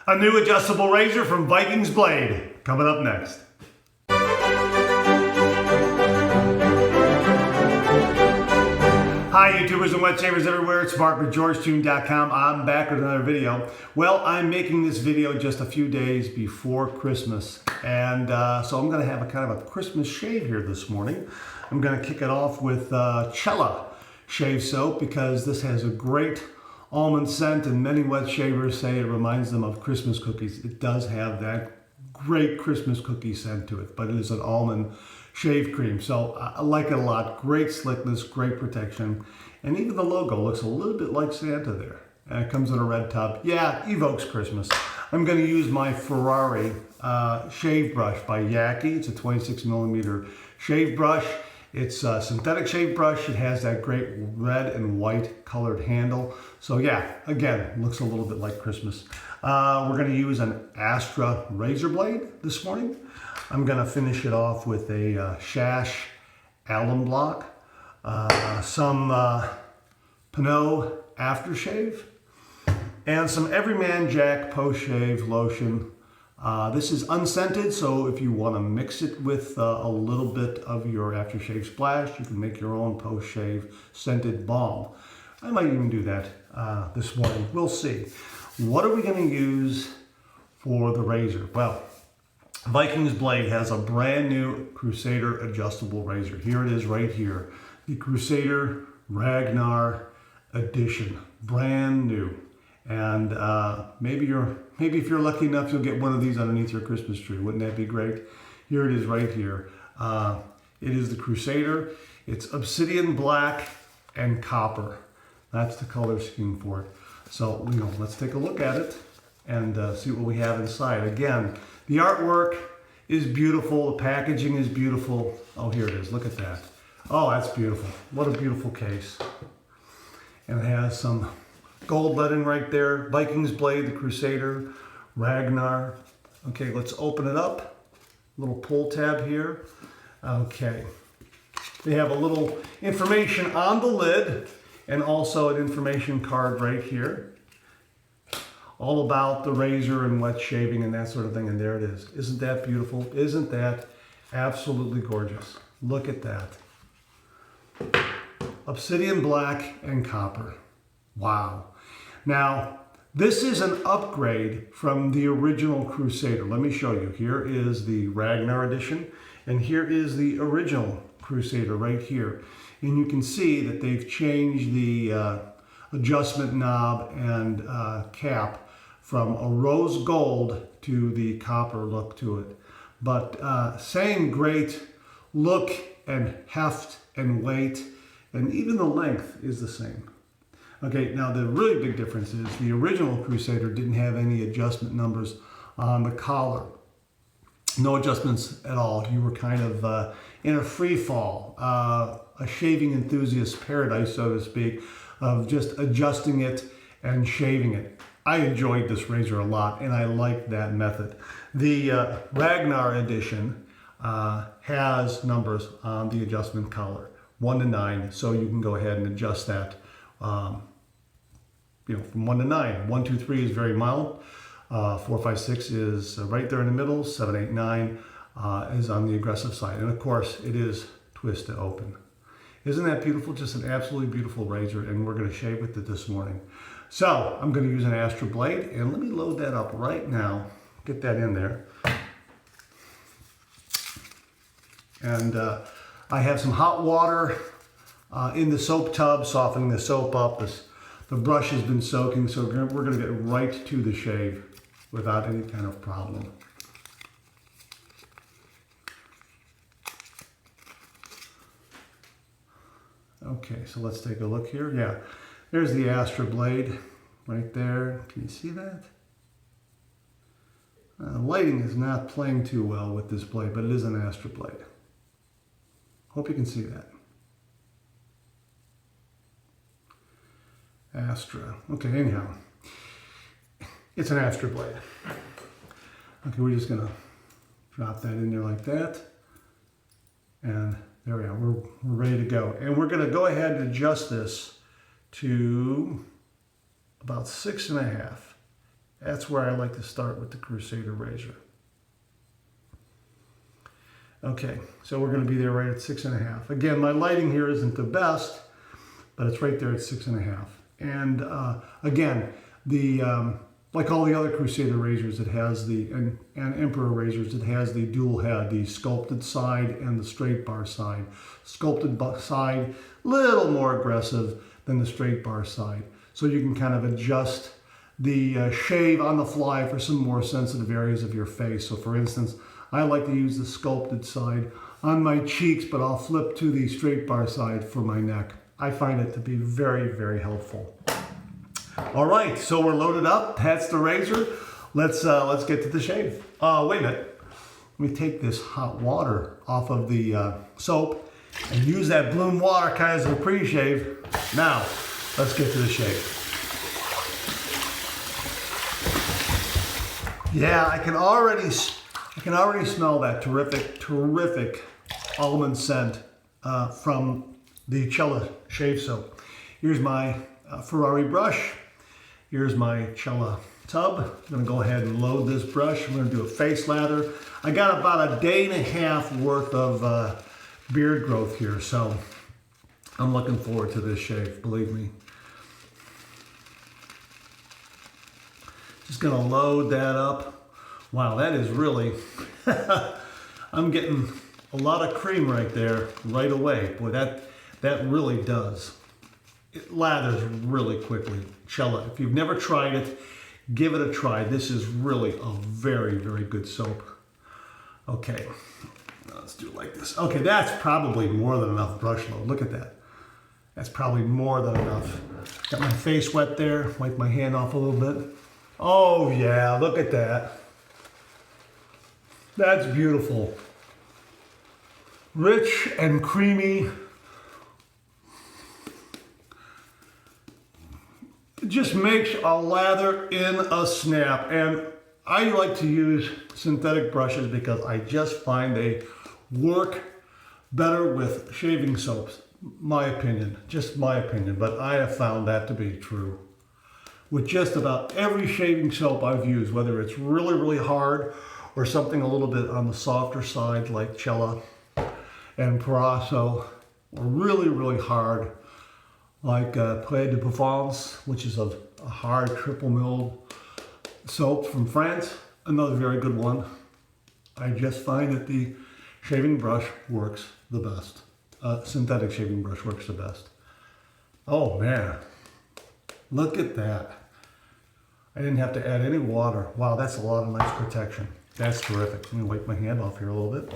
A new adjustable razor from Vikings Blade, coming up next. Hi YouTubers and wet shavers everywhere, it's Mark with GeorgeTune.com. I'm back with another video. Well, I'm making this video just a few days before Christmas, and so I'm going to have a kind of a Christmas shave here this morning. I'm going to kick it off with Cella shave soap because this has a great almond scent, and many wet shavers say it reminds them of Christmas cookies. It does have that great Christmas cookie scent to it, but it is an almond shave cream, so I like it a lot. Great slickness, great protection, and even the logo looks a little bit like Santa there. And it comes in a red tub. Yeah, evokes Christmas. I'm going to use my Ferrari shave brush by Yaki. It's a 26mm shave brush. It's a synthetic shave brush. It has that great red and white colored handle. So yeah, again, looks a little bit like Christmas. We're going to use an Astra razor blade this morning. I'm going to finish it off with a Shash alum block, some Pinot Aftershave, and some Everyman Jack post-shave lotion. This is unscented, so if you want to mix it with a little bit of your aftershave splash, you can make your own post-shave scented balm. I might even do that this morning. We'll see. What are we going to use for the razor? Well, Vikings Blade has a brand new Crusader adjustable razor. Here it is right here. The Crusader Ragnarr Edition. Brand new. And maybe if you're lucky enough, you'll get one of these underneath your Christmas tree. Wouldn't that be great? Here it is right here. It is the Crusader. It's obsidian black and copper. That's the color scheme for it. So, let's take a look at it and see what we have inside. Again, the artwork is beautiful. The packaging is beautiful. Oh, here it is. Look at that. Oh, that's beautiful. What a beautiful case. And it has some gold lettering right there. Vikings Blade, the Crusader, Ragnarr. Okay, let's open it up. Little pull tab here. Okay. They have a little information on the lid and also an information card right here. All about the razor and wet shaving and that sort of thing. And there it is. Isn't that beautiful? Isn't that absolutely gorgeous? Look at that. Obsidian black and copper. Wow. Now, this is an upgrade from the original Crusader. Let me show you. Here is the Ragnarr Edition, and here is the original Crusader right here. And you can see that they've changed the adjustment knob and cap from a rose gold to the copper look to it. But same great look and heft and weight, and even the length is the same. Okay, now the really big difference is the original Crusader didn't have any adjustment numbers on the collar. No adjustments at all. You were kind of in a free fall, a shaving enthusiast paradise, so to speak, of just adjusting it and shaving it. I enjoyed this razor a lot, and I like that method. The Ragnarr Edition has numbers on the adjustment collar, 1 to 9, so you can go ahead and adjust that from 1 to 9. 1, 2, 3 is very mild. 4, 5, 6 is right there in the middle. 7, 8, 9 is on the aggressive side. And of course, it is twist to open. Isn't that beautiful? Just an absolutely beautiful razor, and we're going to shave with it this morning. So I'm going to use an Astra blade, and let me load that up right now. Get that in there. And I have some hot water in the soap tub, softening the soap up. The brush has been soaking, so we're going to get right to the shave without any kind of problem. Okay, so let's take a look here. Yeah, there's the Astra blade right there. Can you see that? Lighting is not playing too well with this blade, but it is an Astra blade. Hope you can see that. Astra. Okay, anyhow, it's an Astra blade. Okay, we're just gonna drop that in there like that, and there we are. We're ready to go, and we're gonna go ahead and adjust this to about 6.5 That's where I like to start with the Crusader razor. Okay, so we're going to be there right at 6.5. Again, my lighting here isn't the best, but it's right there at 6.5. And again, the like all the other Crusader razors, it has the and Emperor razors, it has the dual head, the sculpted side and the straight bar side. Sculpted side, little more aggressive than the straight bar side, so you can kind of adjust the shave on the fly for some more sensitive areas of your face. So for instance, I like to use the sculpted side on my cheeks, but I'll flip to the straight bar side for my neck. I find it to be very, very helpful. All right, so we're loaded up. That's the razor. Let's get to the shave. Wait a minute. Let me take this hot water off of the soap and use that bloom water kind of as a pre-shave. Now, let's get to the shave. Yeah, I can already smell that terrific almond scent from the Cella shave soap. Here's my Ferrari brush. Here's my Cella tub. I'm gonna go ahead and load this brush. I'm gonna do a face lather. I got about a day and a half worth of beard growth here, so I'm looking forward to this shave, believe me. Just gonna load that up. Wow, that is really, I'm getting a lot of cream right there right away. Boy, that really does. It lathers really quickly. Cella, if you've never tried it, give it a try. This is really a very, very good soap. Okay, now let's do it like this. Okay, that's probably more than enough brush load. Look at that. That's probably more than enough. Got my face wet there. Wipe my hand off a little bit. Oh yeah, look at that. That's beautiful. Rich and creamy. It just makes a lather in a snap. And I like to use synthetic brushes because I just find they work better with shaving soaps. My opinion, just my opinion, but I have found that to be true. With just about every shaving soap I've used, whether it's really, really hard or something a little bit on the softer side like Cella and Parasso, or really, really hard like Blade de Provence, which is a hard triple milled soap from France, another very good one. I just find that the shaving brush works the best. Synthetic shaving brush works the best. Oh man. Look at that. I didn't have to add any water. Wow, that's a lot of nice protection. That's terrific. Let me wipe my hand off here a little bit.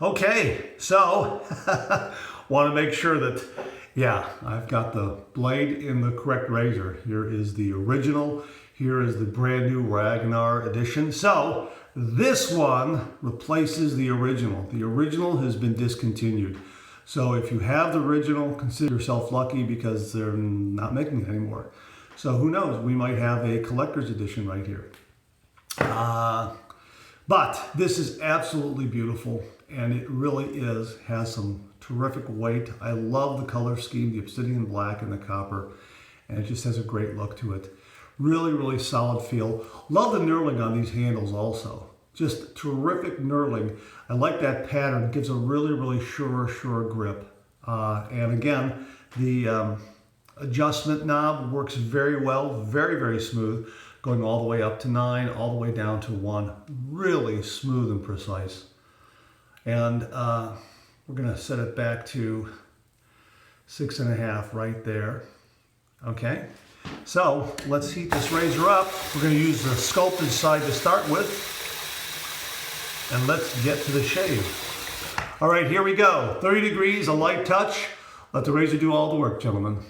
Okay, so want to make sure that, yeah, I've got the blade in the correct razor. Here is the original. Here is the brand new Ragnarr Edition. So this one replaces the original. The original has been discontinued. So if you have the original, consider yourself lucky because they're not making it anymore. So who knows, we might have a collector's edition right here. But this is absolutely beautiful, and it really has some terrific weight. I love the color scheme, the obsidian black and the copper, and it just has a great look to it. Really, really solid feel. Love the knurling on these handles also. Just terrific knurling. I like that pattern. It gives a really, really sure grip. And again, the adjustment knob works very well, very, very smooth, going all the way up to 9, all the way down to 1. Really smooth and precise. And we're gonna set it back to 6.5 right there. Okay, so let's heat this razor up. We're gonna use the sculpted side to start with. And let's get to the shave. All right, here we go. 30 degrees, a light touch. Let the razor do all the work, gentlemen.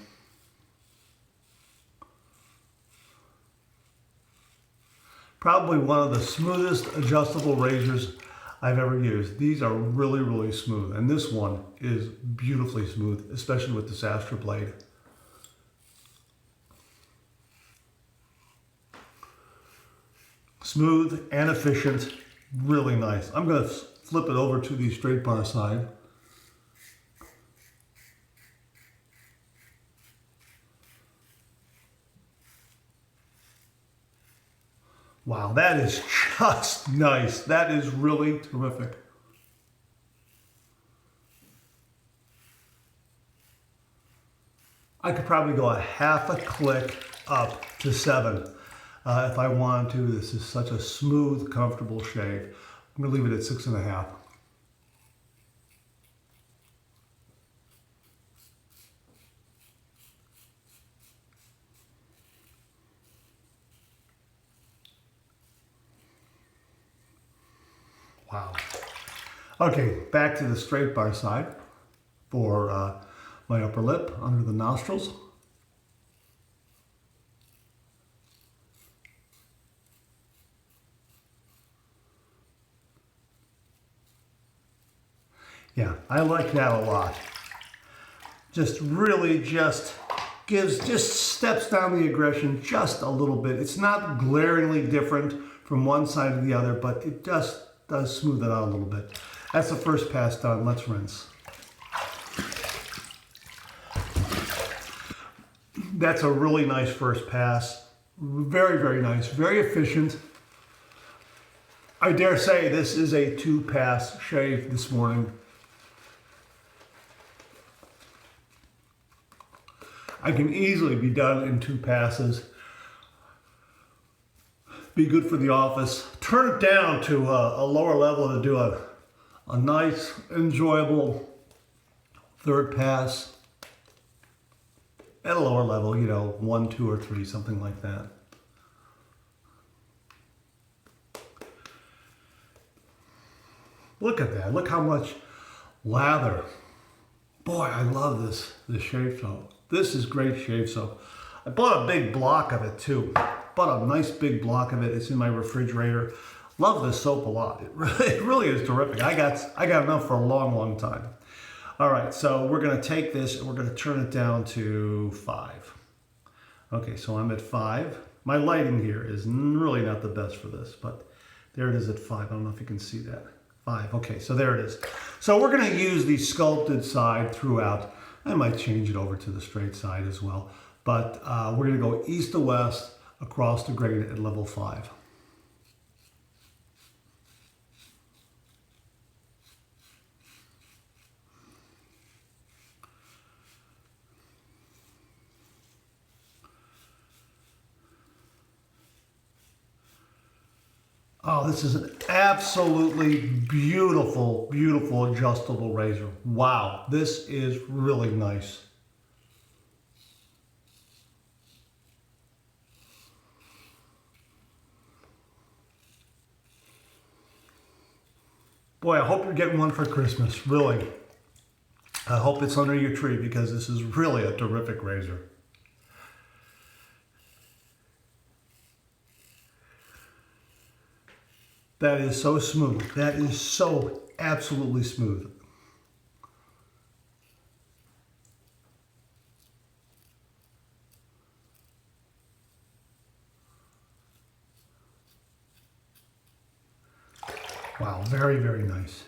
Probably one of the smoothest adjustable razors I've ever used. These are really, really smooth. And this one is beautifully smooth, especially with this Aftershave blade. Smooth and efficient. Really nice. I'm going to flip it over to the straight bar side. Wow, that is just nice. That is really terrific. I could probably go a half a click up to 7 if I wanted to. This is such a smooth, comfortable shave. I'm gonna leave it at 6.5. Wow. Okay, back to the straight bar side for my upper lip, under the nostrils. Yeah, I like that a lot. Just really just steps down the aggression just a little bit. It's not glaringly different from one side to the other, but it just does smooth it out a little bit. That's the first pass done. Let's rinse. That's a really nice first pass. Very, very nice. Very efficient. I dare say this is a 2-pass shave this morning. I can easily be done in 2 passes. Be good for the office. Turn it down to a lower level to do a nice, enjoyable 3rd pass. At a lower level, you know, 1, 2, or 3, something like that. Look at that. Look how much lather. Boy, I love this shave soap. This is great shave soap. I bought a big block of it too. Bought a nice big block of it. It's in my refrigerator. Love this soap a lot. It really is terrific. I got enough for a long, long time. All right, so we're gonna take this and we're gonna turn it down to 5. Okay, so I'm at 5. My lighting here is really not the best for this, but there it is at 5. I don't know if you can see that. 5, okay, so there it is. So we're gonna use the sculpted side throughout. I might change it over to the straight side as well, but we're gonna go east to west across the grain at level 5. Oh, this is an absolutely beautiful, beautiful adjustable razor. Wow, this is really nice. Boy, I hope you're getting one for Christmas, really. I hope it's under your tree because this is really a terrific razor. That is so smooth. That is so absolutely smooth. Wow, very, very nice.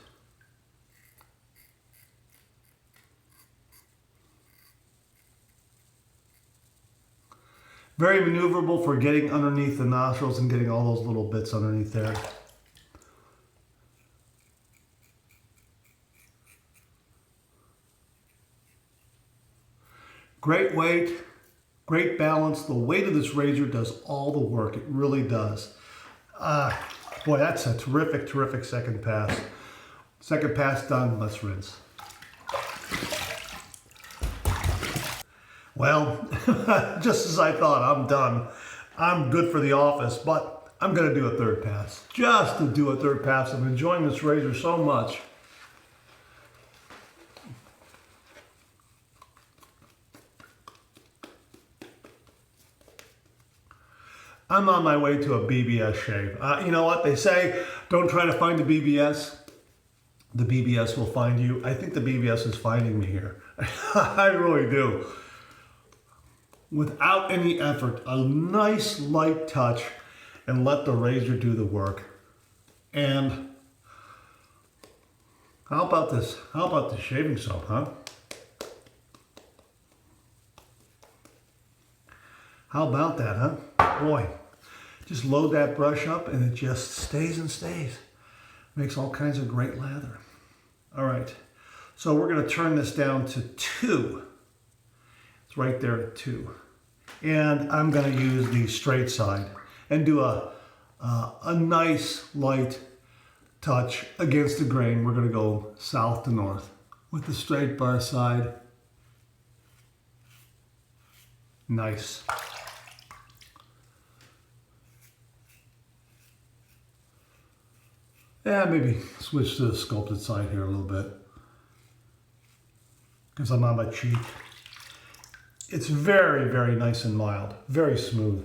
Very maneuverable for getting underneath the nostrils and getting all those little bits underneath there. Great weight, great balance. The weight of this razor does all the work. It really does. Boy, that's a terrific, terrific second pass. Second pass done, let's rinse. Well, just as I thought, I'm done. I'm good for the office, but I'm gonna do a 3rd pass. Just to do a 3rd pass. I'm enjoying this razor so much. I'm on my way to a BBS shave. You know what they say, don't try to find the BBS. The BBS will find you. I think the BBS is finding me here. I really do. Without any effort, a nice light touch and let the razor do the work. And how about this? How about the shaving soap, huh? How about that, huh? Boy, Just load that brush up and it just stays and stays. Makes all kinds of great lather. All right, so we're gonna turn this down to 2. It's right there at 2. And I'm gonna use the straight side and do a nice light touch against the grain. We're gonna go south to north with the straight bar side. Nice. Yeah, maybe switch to the sculpted side here a little bit because I'm on my cheek. It's very, very nice and mild, very smooth.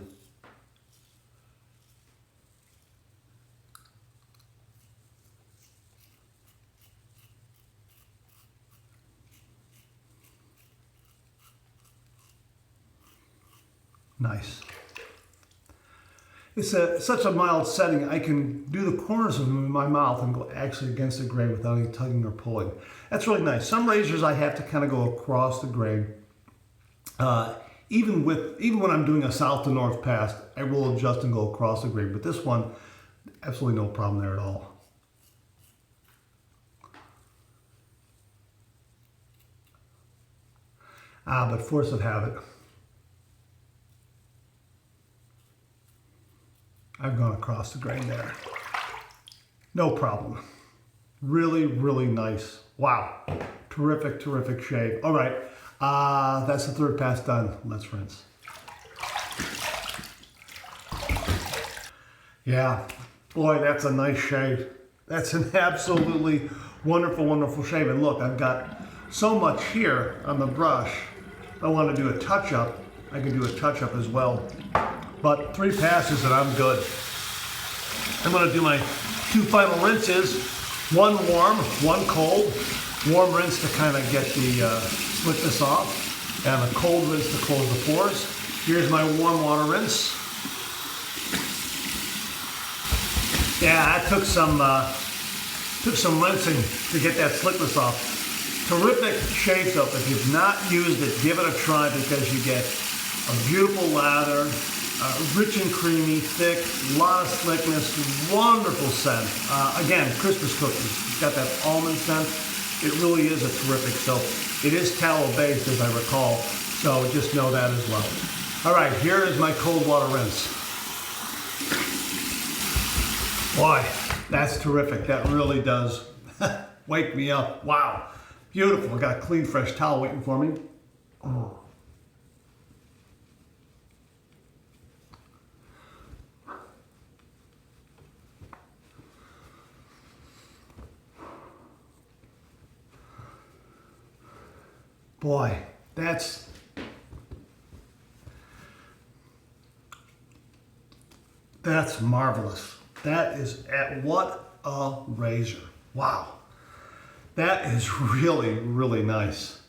Nice. It's such a mild setting, I can do the corners of my mouth and go actually against the grain without any tugging or pulling. That's really nice. Some razors I have to kind of go across the grain. Even when I'm doing a south to north pass, I will adjust and go across the grain. But this one, absolutely no problem there at all. But force of habit. I've gone across the grain there. No problem. Really, really nice. Wow. Terrific, terrific shave. All right. That's the third pass done. Let's rinse. Yeah. Boy, that's a nice shave. That's an absolutely wonderful, wonderful shave. And look, I've got so much here on the brush. If I want to do a touch-up, I can do a touch-up as well. But 3 passes and I'm good. I'm going to do my 2 final rinses. 1 warm, 1 cold. Warm rinse to kind of get the slickness off, and a cold rinse to close the pores. Here's my warm water rinse. Yeah, that took some rinsing to get that slickness off. Terrific shave soap. If you've not used it, give it a try because you get a beautiful lather, rich and creamy, thick, a lot of slickness, wonderful scent. Again, Christmas cookies. It's got that almond scent. It really is a terrific soap. It is tallow-based, as I recall, so just know that as well. All right, here is my cold water rinse. Boy, that's terrific. That really does wake me up. Wow, beautiful. I got a clean, fresh towel waiting for me. Oh. Boy, that's marvelous. That is what a razor. Wow. That is really, really nice.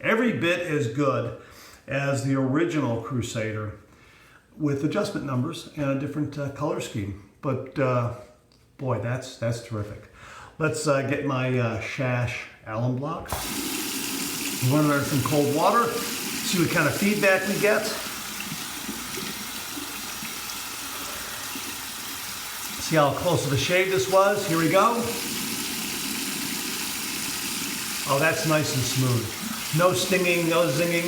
Every bit as good as the original Crusader with adjustment numbers and a different color scheme. But boy, that's terrific. Let's get my Shash alum block. Run under some cold water. See what kind of feedback we get. See how close of a shave this was. Here we go. Oh, that's nice and smooth. No stinging, no zinging.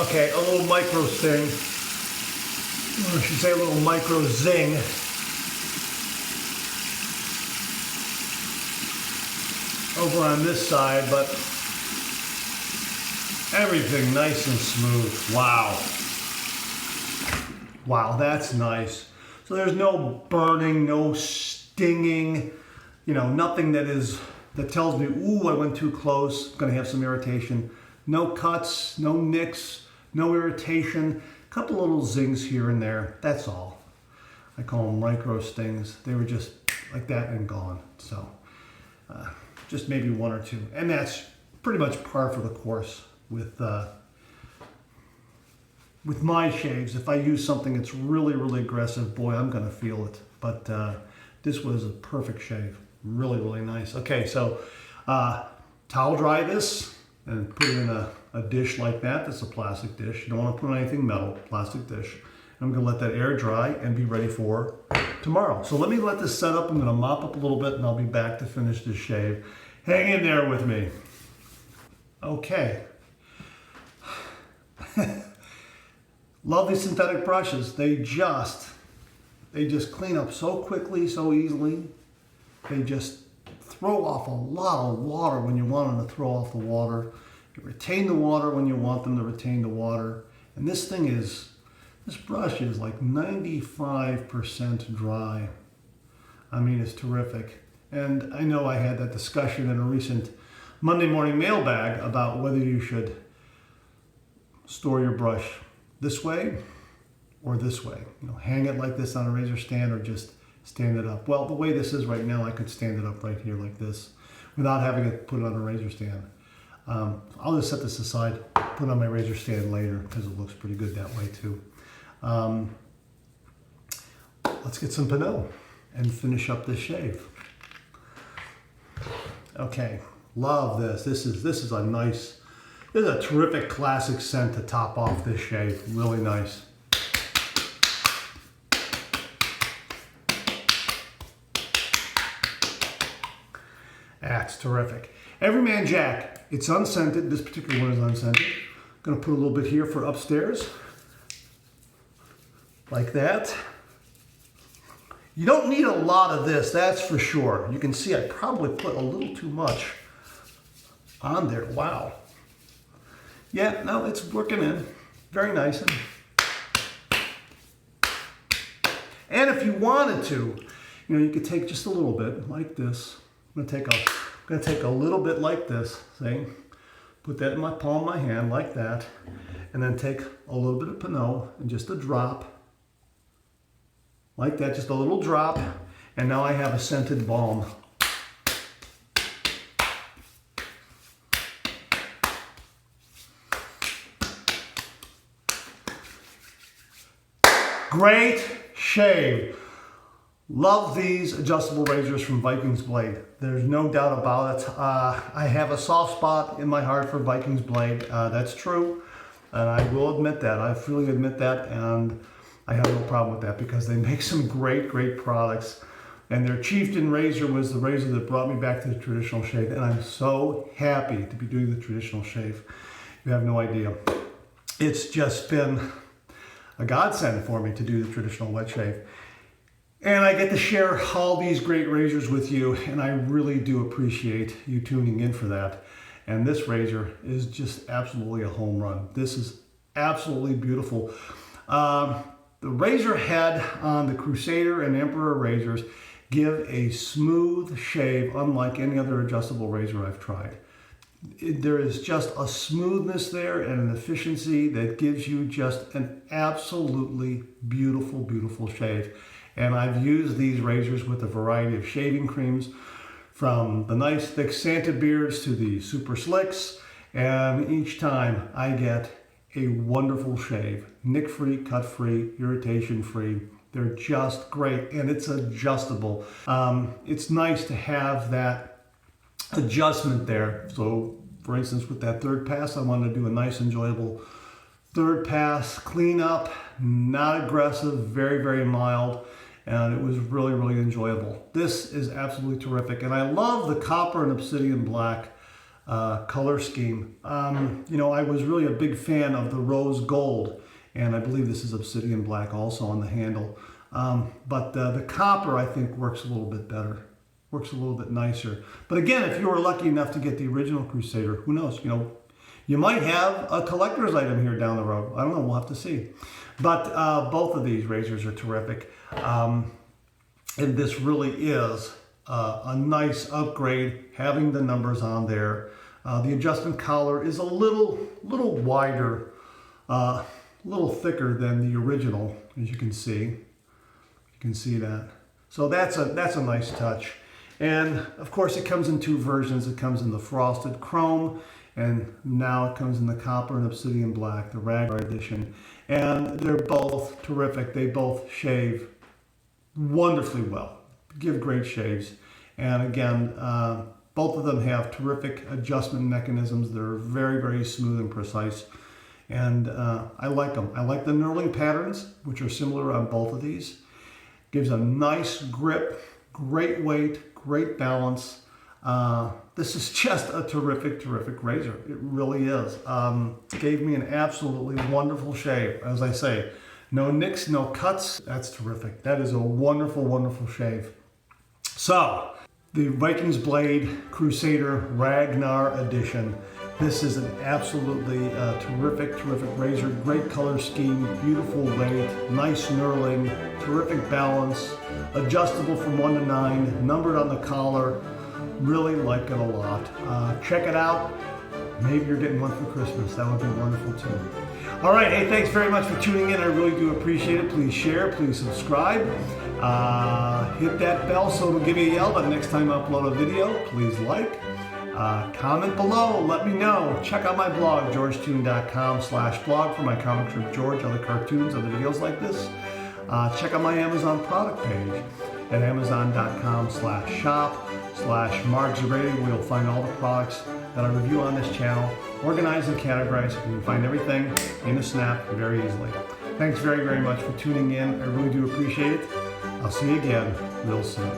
Okay, a little micro sting. Or I should say a little micro zing. Over on this side, but everything nice and smooth. Wow. Wow, that's nice. So there's no burning, no stinging, nothing that tells me, ooh, I went too close, I'm gonna have some irritation. No cuts, no nicks, no irritation. A couple little zings here and there, that's all. I call them micro stings. They were just like that and gone. So just maybe 1 or 2. And that's pretty much par for the course with my shaves. If I use something that's really, really aggressive, boy, I'm gonna feel it. But this was a perfect shave. Really, really nice. Okay, so towel dry this and put it in a a dish like that. That's a plastic dish. You don't want to put on anything metal, plastic dish. I'm going to let that air dry and be ready for tomorrow. So let me let this set up. I'm going to mop up a little bit and I'll be back to finish this shave. Hang in there with me. Okay. Love these synthetic brushes. They just clean up so quickly, so easily. They just throw off a lot of water when you want them to throw off the water. They retain the water when you want them to retain the water. And this brush is like 95% dry. I mean, it's terrific. And I know I had that discussion in a recent Monday morning mailbag about whether you should store your brush this way or this way. You know, hang it like this on a razor stand or just stand it up. Well, the way this is right now, I could stand it up right here like this without having to put it on a razor stand. I'll just set this aside, put it on my razor stand later because it looks pretty good that way too. Let's get some Pinot and finish up this shave. Okay, love this. This is a nice, this is a terrific classic scent to top off this shave. Really nice. That's terrific. Everyman Jack, it's unscented. This particular one is unscented. I'm gonna put a little bit here for upstairs. Like that. You don't need a lot of this, that's for sure. You can see I probably put a little too much on there. Wow. Yeah, no, it's working in very nice. And if you wanted to, you know, you could take just a little bit like this. I'm gonna take a little bit like this, see? Put that in my palm of my hand like that, and then take a little bit of Pinot and just a drop. Like that, just a little drop, and now I have a scented balm. Great shave. Love these adjustable razors from Vikings Blade. There's no doubt about it. I have a soft spot in my heart for Vikings Blade. That's true, and I will admit that. I freely admit that, and I have no problem with that because they make some great products. And their Chieftain razor was the razor that brought me back to the traditional shave. And I'm so happy to be doing the traditional shave. You have no idea. It's just been a godsend for me to do the traditional wet shave. And I get to share all these great razors with you. And I really do appreciate you tuning in for that. And this razor is just absolutely a home run. This is absolutely beautiful. The razor head on the Crusader and Emperor razors give a smooth shave unlike any other adjustable razor I've tried. There is just a smoothness there and an efficiency that gives you just an absolutely beautiful shave. And I've used these razors with a variety of shaving creams, from the nice thick Santa beards to the super slicks, and each time I get a wonderful shave. Nick-free, cut-free, irritation-free. They're just great, and it's adjustable. It's nice to have that adjustment there. So, for instance, with that third pass, I wanted to do a nice, enjoyable third pass, clean up, not aggressive, very mild, and it was really enjoyable. This is absolutely terrific, and I love the copper and obsidian black color scheme. You know, I was really a big fan of the rose gold, and I believe this is obsidian black also on the handle. But the copper, I think, works a little bit better, works a little bit nicer. But again, if you were lucky enough to get the original Crusader, who knows, you know, you might have a collector's item here down the road. I don't know, we'll have to see. But both of these razors are terrific. And this really is a nice upgrade, having the numbers on there. The adjustment collar is a little wider, a little thicker than the original, as you can see. You can see that. So that's a nice touch. And of course it comes in two versions. It comes in the frosted chrome, and now it comes in the copper and obsidian black, the Ragnarr Edition. And they're both terrific. They both shave wonderfully well, give great shaves. And again, Both of them have terrific adjustment mechanisms. They're very, very smooth and precise. And I like them. I like the knurling patterns, which are similar on both of these. Gives a nice grip, great weight, great balance. This is just a terrific, terrific razor. It really is. Gave me an absolutely wonderful shave. As I say, no nicks, no cuts. That's terrific. That is a wonderful, wonderful shave. So, the Vikings Blade Crusader Ragnarr Edition. This is an absolutely terrific, terrific razor. Great color scheme, beautiful weight, nice knurling, terrific balance, adjustable from 1 to 9, numbered on the collar. Really like it a lot. Check it out. Maybe you're getting one for Christmas. That would be wonderful too. All right, hey, thanks very much for tuning in. I really do appreciate it. Please share, please subscribe. Hit that bell so it'll give you a yell the next time I upload a video. Please like. Comment below, let me know. Check out my blog, georgetoon.com/blog for my comic strip George, other cartoons, other videos like this. Check out my Amazon product page at amazon.com/shop/margzerating, where you'll find all the products that I review on this channel, organized and categorized. You can find everything in a snap very easily. Thanks very, very much for tuning in. I really do appreciate it. I'll see you again real soon.